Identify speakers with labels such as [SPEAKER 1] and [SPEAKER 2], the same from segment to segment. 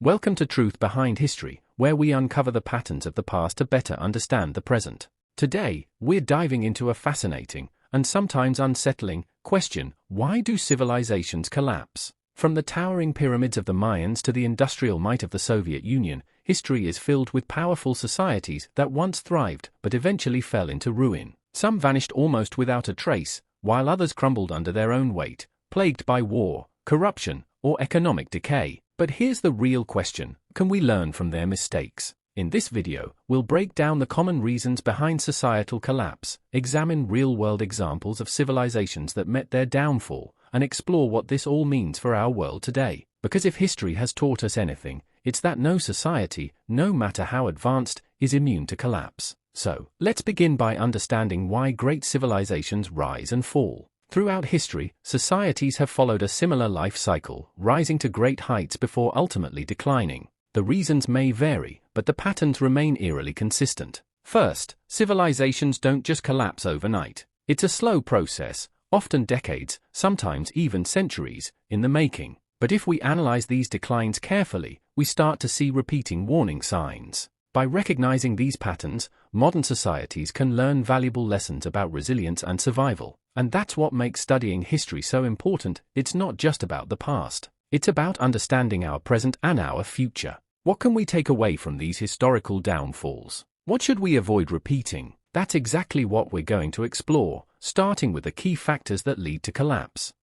[SPEAKER 1] Welcome to Truth Behind History, where we uncover the patterns of the past to better understand the present. Today, we're diving into a fascinating, and sometimes unsettling, question: why do civilizations collapse? From the towering pyramids of the Mayans to the industrial might of the Soviet Union, history is filled with powerful societies that once thrived but eventually fell into ruin. Some vanished almost without a trace, while others crumbled under their own weight, plagued by war, corruption, or economic decay. But here's the real question: can we learn from their mistakes? In this video, we'll break down the common reasons behind societal collapse, examine real-world examples of civilizations that met their downfall, and explore what this all means for our world today. Because if history has taught us anything, it's that no society, no matter how advanced, is immune to collapse. So, let's begin by understanding why great civilizations rise and fall. Throughout history, societies have followed a similar life cycle, rising to great heights before ultimately declining. The reasons may vary, but the patterns remain eerily consistent. First, civilizations don't just collapse overnight. It's a slow process, often decades, sometimes even centuries, in the making. But if we analyze these declines carefully, we start to see repeating warning signs. By recognizing these patterns, modern societies can learn valuable lessons about resilience and survival. And that's what makes studying history so important. It's not just about the past. It's about understanding our present and our future. What can we take away from these historical downfalls? What should we avoid repeating? That's exactly what we're going to explore, starting with the key factors that lead to collapse.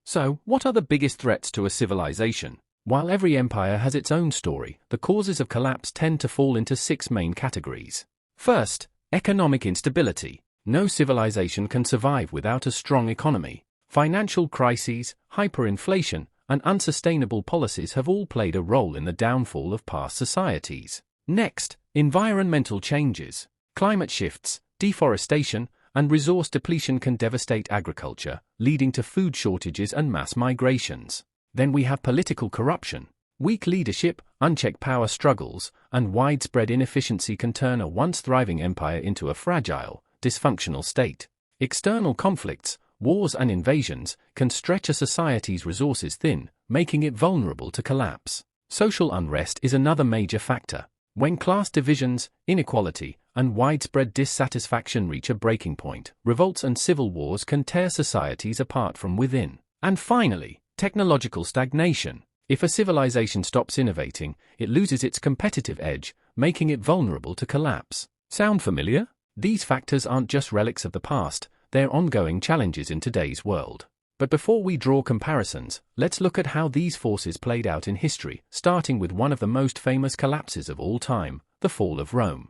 [SPEAKER 1] So, what are the biggest threats to a civilization? While every empire has its own story, the causes of collapse tend to fall into 6 main categories. First, economic instability. No civilization can survive without a strong economy. Financial crises, hyperinflation, and unsustainable policies have all played a role in the downfall of past societies. Next, environmental changes. Climate shifts, deforestation, and resource depletion can devastate agriculture, leading to food shortages and mass migrations. Then we have political corruption. Weak leadership, unchecked power struggles, and widespread inefficiency can turn a once thriving empire into a fragile, dysfunctional state. External conflicts, wars and invasions, can stretch a society's resources thin, making it vulnerable to collapse. Social unrest is another major factor. When class divisions, inequality, and widespread dissatisfaction reach a breaking point, revolts and civil wars can tear societies apart from within. And finally, technological stagnation. If a civilization stops innovating, it loses its competitive edge, making it vulnerable to collapse. Sound familiar? These factors aren't just relics of the past, they're ongoing challenges in today's world. But before we draw comparisons, let's look at how these forces played out in history, starting with one of the most famous collapses of all time, the fall of Rome.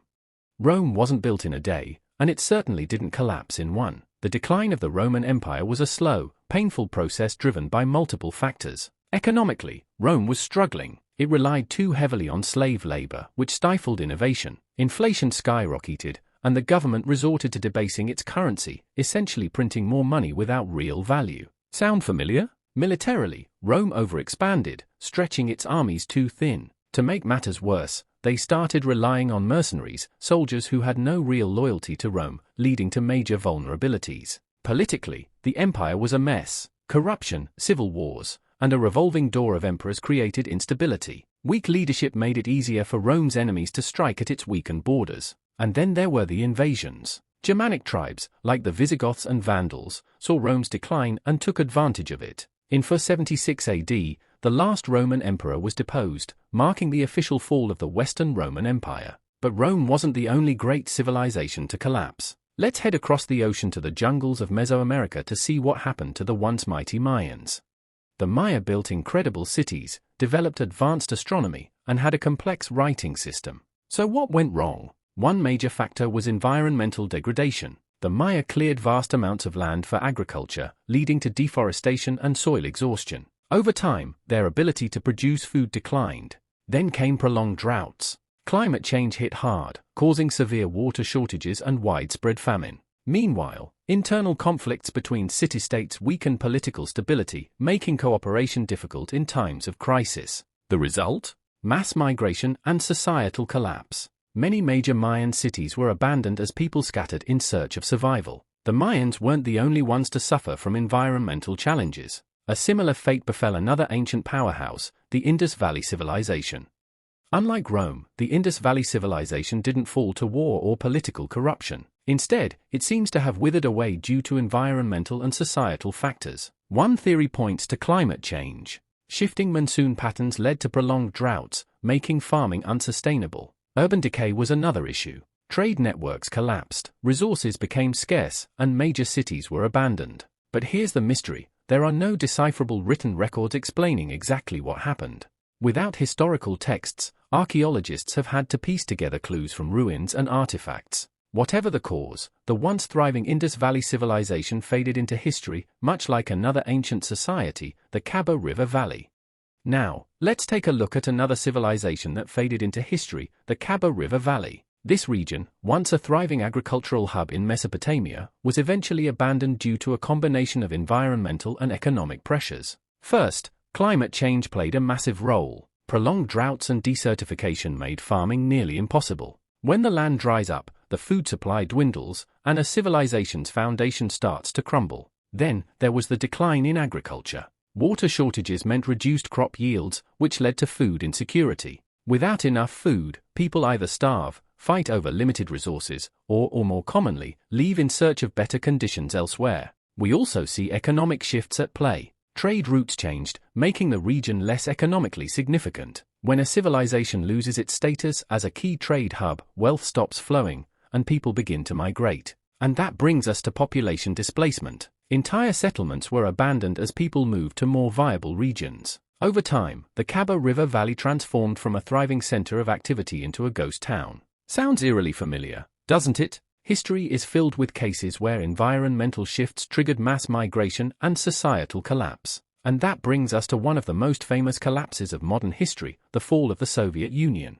[SPEAKER 1] Rome wasn't built in a day, and it certainly didn't collapse in one. The decline of the Roman Empire was a slow, painful process driven by multiple factors. Economically, Rome was struggling. It relied too heavily on slave labor, which stifled innovation. Inflation skyrocketed, and the government resorted to debasing its currency, essentially printing more money without real value. Sound familiar? Militarily, Rome overexpanded, stretching its armies too thin. To make matters worse, they started relying on mercenaries, soldiers who had no real loyalty to Rome, leading to major vulnerabilities. Politically, the empire was a mess. Corruption, civil wars, and a revolving door of emperors created instability. Weak leadership made it easier for Rome's enemies to strike at its weakened borders. And then there were the invasions. Germanic tribes, like the Visigoths and Vandals, saw Rome's decline and took advantage of it. In 476 AD, the last Roman emperor was deposed, marking the official fall of the Western Roman Empire. But Rome wasn't the only great civilization to collapse. Let's head across the ocean to the jungles of Mesoamerica to see what happened to the once mighty Mayans. The Maya built incredible cities, developed advanced astronomy, and had a complex writing system. So what went wrong? One major factor was environmental degradation. The Maya cleared vast amounts of land for agriculture, leading to deforestation and soil exhaustion. Over time, their ability to produce food declined. Then came prolonged droughts. Climate change hit hard, causing severe water shortages and widespread famine. Meanwhile, internal conflicts between city-states weakened political stability, making cooperation difficult in times of crisis. The result? Mass migration and societal collapse. Many major Mayan cities were abandoned as people scattered in search of survival. The Mayans weren't the only ones to suffer from environmental challenges. A similar fate befell another ancient powerhouse, the Indus Valley civilization. Unlike Rome, the Indus Valley civilization didn't fall to war or political corruption. Instead, it seems to have withered away due to environmental and societal factors. One theory points to climate change. Shifting monsoon patterns led to prolonged droughts, making farming unsustainable. Urban decay was another issue. Trade networks collapsed, resources became scarce, and major cities were abandoned. But here's the mystery: there are no decipherable written records explaining exactly what happened. Without historical texts, archaeologists have had to piece together clues from ruins and artifacts. Whatever the cause, the once thriving Indus Valley civilization faded into history, much like another ancient society, the Khabur River Valley. Now, let's take a look at another civilization that faded into history, the Khabur River Valley. This region, once a thriving agricultural hub in Mesopotamia, was eventually abandoned due to a combination of environmental and economic pressures. First, climate change played a massive role. Prolonged droughts and desertification made farming nearly impossible. When the land dries up, the food supply dwindles, and a civilization's foundation starts to crumble. Then, there was the decline in agriculture. Water shortages meant reduced crop yields, which led to food insecurity. Without enough food, people either starve, fight over limited resources, or more commonly, leave in search of better conditions elsewhere. We also see economic shifts at play. Trade routes changed, making the region less economically significant. When a civilization loses its status as a key trade hub, wealth stops flowing, and people begin to migrate. And that brings us to population displacement. Entire settlements were abandoned as people moved to more viable regions. Over time, the Khabur River Valley transformed from a thriving center of activity into a ghost town. Sounds eerily familiar, doesn't it? History is filled with cases where environmental shifts triggered mass migration and societal collapse. And that brings us to one of the most famous collapses of modern history, the fall of the Soviet Union.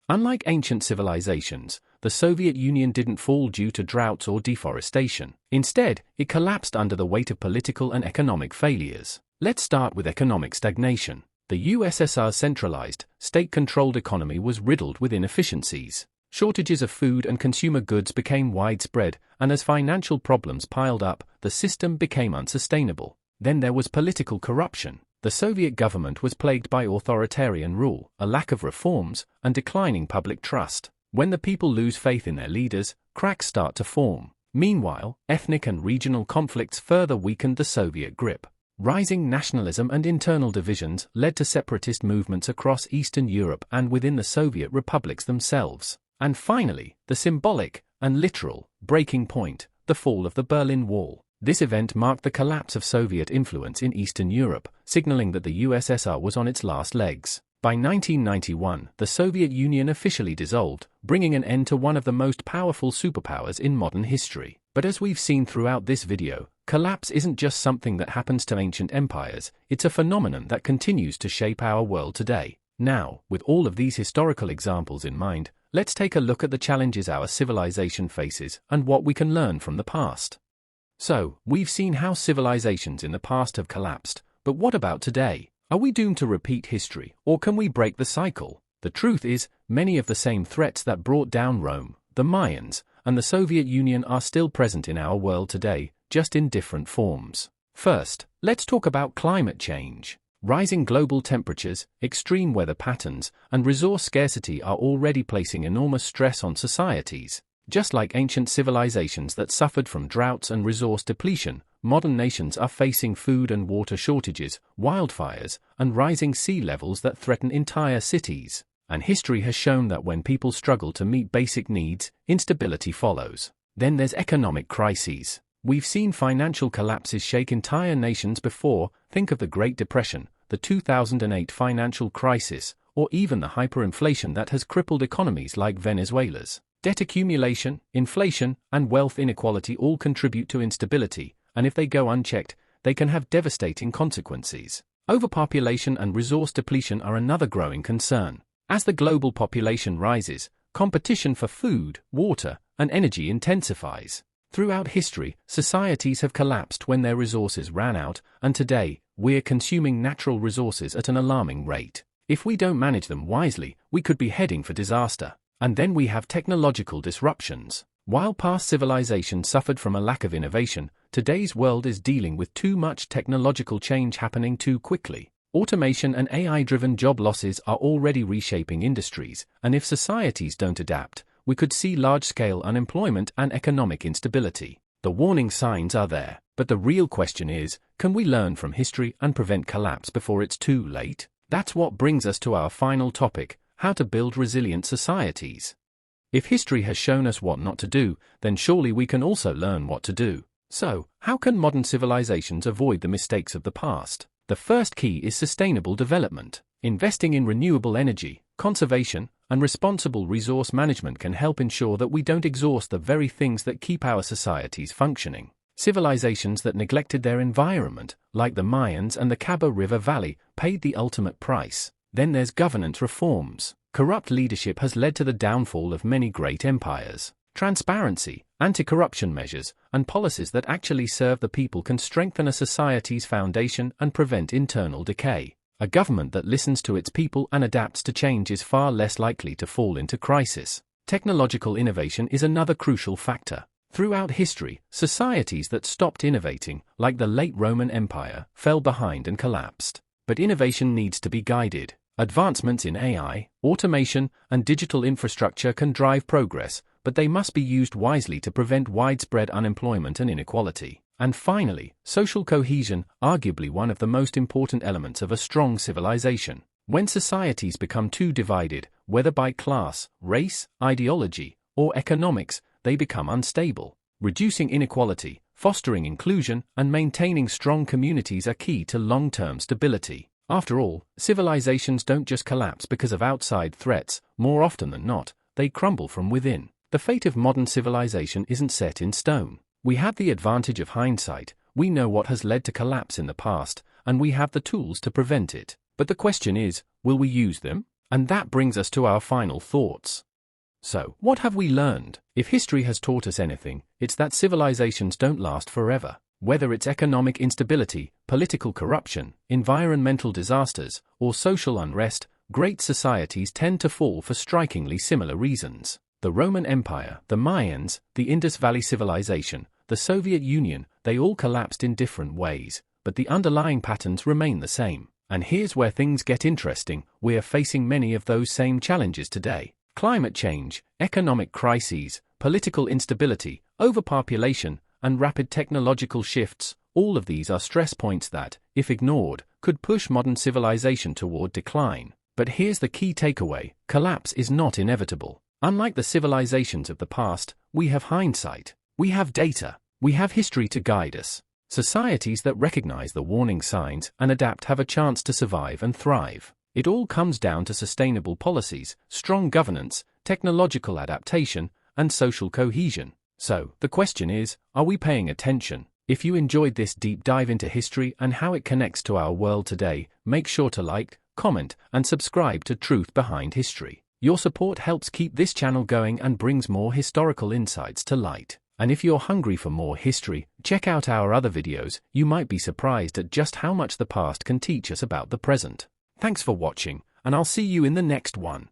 [SPEAKER 1] Unlike ancient civilizations, the Soviet Union didn't fall due to droughts or deforestation. Instead, it collapsed under the weight of political and economic failures. Let's start with economic stagnation. The USSR's centralized, state-controlled economy was riddled with inefficiencies. Shortages of food and consumer goods became widespread, and as financial problems piled up, the system became unsustainable. Then there was political corruption. The Soviet government was plagued by authoritarian rule, a lack of reforms, and declining public trust. When the people lose faith in their leaders, cracks start to form. Meanwhile, ethnic and regional conflicts further weakened the Soviet grip. Rising nationalism and internal divisions led to separatist movements across Eastern Europe and within the Soviet republics themselves. And finally, the symbolic and literal breaking point, the fall of the Berlin Wall. This event marked the collapse of Soviet influence in Eastern Europe, signaling that the USSR was on its last legs. By 1991, the Soviet Union officially dissolved, bringing an end to one of the most powerful superpowers in modern history. But as we've seen throughout this video, collapse isn't just something that happens to ancient empires, it's a phenomenon that continues to shape our world today. Now, with all of these historical examples in mind, let's take a look at the challenges our civilization faces and what we can learn from the past. So, we've seen how civilizations in the past have collapsed, but what about today? Are we doomed to repeat history, or can we break the cycle? The truth is, many of the same threats that brought down Rome, the Mayans, and the Soviet Union are still present in our world today, just in different forms. First, let's talk about climate change. Rising global temperatures, extreme weather patterns, and resource scarcity are already placing enormous stress on societies. Just like ancient civilizations that suffered from droughts and resource depletion, modern nations are facing food and water shortages, wildfires, and rising sea levels that threaten entire cities. And history has shown that when people struggle to meet basic needs, instability follows. Then there's economic crises. We've seen financial collapses shake entire nations before. Think of the Great Depression, the 2008 financial crisis, or even the hyperinflation that has crippled economies like Venezuela's. Debt accumulation, inflation, and wealth inequality all contribute to instability, and if they go unchecked, they can have devastating consequences. Overpopulation and resource depletion are another growing concern. As the global population rises, competition for food, water, and energy intensifies. Throughout history, societies have collapsed when their resources ran out, and today, we're consuming natural resources at an alarming rate. If we don't manage them wisely, we could be heading for disaster. And then we have technological disruptions. While past civilizations suffered from a lack of innovation, today's world is dealing with too much technological change happening too quickly. Automation and AI-driven job losses are already reshaping industries, and if societies don't adapt, we could see large-scale unemployment and economic instability. The warning signs are there, but the real question is, can we learn from history and prevent collapse before it's too late? That's what brings us to our final topic: how to build resilient societies. If history has shown us what not to do, then surely we can also learn what to do. So, how can modern civilizations avoid the mistakes of the past? The first key is sustainable development. Investing in renewable energy, conservation, and responsible resource management can help ensure that we don't exhaust the very things that keep our societies functioning. Civilizations that neglected their environment, like the Mayans and the Khabur River Valley, paid the ultimate price. Then there's governance reforms. Corrupt leadership has led to the downfall of many great empires. Transparency, anti-corruption measures, and policies that actually serve the people can strengthen a society's foundation and prevent internal decay. A government that listens to its people and adapts to change is far less likely to fall into crisis. Technological innovation is another crucial factor. Throughout history, societies that stopped innovating, like the late Roman Empire, fell behind and collapsed. But innovation needs to be guided. Advancements in AI, automation, and digital infrastructure can drive progress, but they must be used wisely to prevent widespread unemployment and inequality. And finally, social cohesion, arguably one of the most important elements of a strong civilization. When societies become too divided, whether by class, race, ideology, or economics, they become unstable. Reducing inequality, fostering inclusion, and maintaining strong communities are key to long-term stability. After all, civilizations don't just collapse because of outside threats. More often than not, they crumble from within. The fate of modern civilization isn't set in stone. We have the advantage of hindsight. We know what has led to collapse in the past, and we have the tools to prevent it. But the question is, will we use them? And that brings us to our final thoughts. So, what have we learned? If history has taught us anything, it's that civilizations don't last forever. Whether it's economic instability, political corruption, environmental disasters, or social unrest, great societies tend to fall for strikingly similar reasons. The Roman Empire, the Mayans, the Indus Valley civilization, the Soviet Union, they all collapsed in different ways, but the underlying patterns remain the same. And here's where things get interesting: we are facing many of those same challenges today. Climate change, economic crises, political instability, overpopulation, and rapid technological shifts, all of these are stress points that, if ignored, could push modern civilization toward decline. But here's the key takeaway: collapse is not inevitable. Unlike the civilizations of the past, we have hindsight. We have data. We have history to guide us. Societies that recognize the warning signs and adapt have a chance to survive and thrive. It all comes down to sustainable policies, strong governance, technological adaptation, and social cohesion. So, the question is, are we paying attention? If you enjoyed this deep dive into history and how it connects to our world today, make sure to like, comment, and subscribe to Truth Behind History. Your support helps keep this channel going and brings more historical insights to light. And if you're hungry for more history, check out our other videos. You might be surprised at just how much the past can teach us about the present. Thanks for watching, and I'll see you in the next one.